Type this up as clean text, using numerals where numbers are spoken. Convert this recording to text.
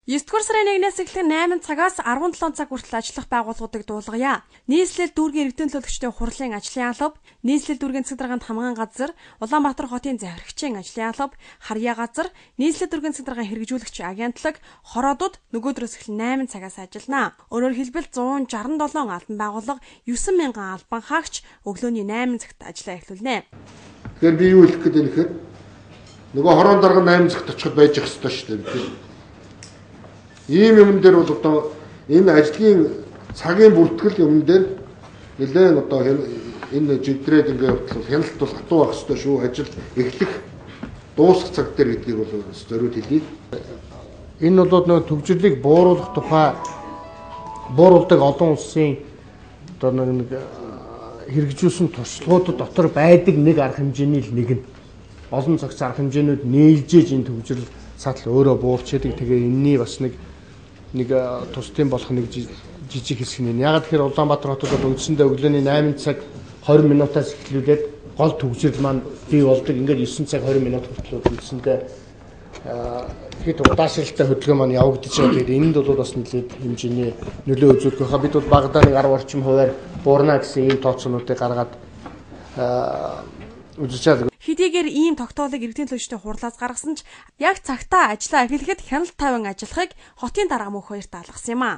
9-р сарын 1-ээс эхлэн 8 цагаас 17 цаг хүртэл ажиллах байгууллагуудыг дуулгая. Нийслэл дүүргийн иргэдийн төлөөлөгчдийн хурлын ажлын алба, нийслэл дүүргийн цэг даргаанд хамгаан газар, Улаанбаатар хотын захирагчийн ажлын алба, харьяа газар, нийслэл дүүргийн цэг даргаан хэрэгжүүлэгч агентлаг, хороодууд нөгөөдрөөс эхлэн 8 цагаас ажиллана. Өөрөөр хэлбэл 167 албан байгууллага 9,000 албан хаагч өглөөний 8 цагт ажиллаа эхлүүлнэ. Тэгэхээр би юу хэлэх гээд нэхэр нөгөө хороон дарга 8 цагт очиход байж ах ёстой шүү дээ. Ийм юм дээр бол одоо энэ ажлын цагийн бүртгэл юм дээр нэлээд одоо энэ жигдрээд ингээд хяналт бол хатуу байх ёстой шүү. Ажил эхлэх дуусах цаг дээр гэдгийг бол зориуд хэлье. Энэ бол нөгөө төвжирлийг бууруулах тухай бууруулдаг олон улсын одоо нэг хэрэгжүүлсэн туршлагууд дотор байдаг нэг арга хэмжээний л нэг нь. Олон цагц арга хэмжээнүүд нээлжээж энэ төвжирэл сатал өөрөө буурч яадаг. Тэгээ энэний бас нэг тусдын болох нэг жижиг хэсэг нэ. Яг тэгэхээр Улаанбаатар хотод үндсэндээ өглөөний 8 цаг 20 минутаас эхлүүлээд гол төвжирэл маань бий болдог. Ингээд 9 цаг 20 минут хүртэл үндсэндээ хэд удаашралтай хөдөлгөөн маань явагдаж байгаа. Тэгэхээр энд бол бас нэлээд хэмжээний нөлөө үзүүлэх байхаа. Бид бол багадаа нэг 10 орчим хувиар буурна гэсэн ийм тооцоонуудыг гаргаад үзэж байгаа. Хэдийгээр ийм тогтоолыг иргэдийн төлөөлөгчдийн хурлаас гаргасан ч яг цагтаа ажлаа эхлэхэд хяналт тавин ажиллахыг хотын дарга мөнх хоёрт алгасан юм а.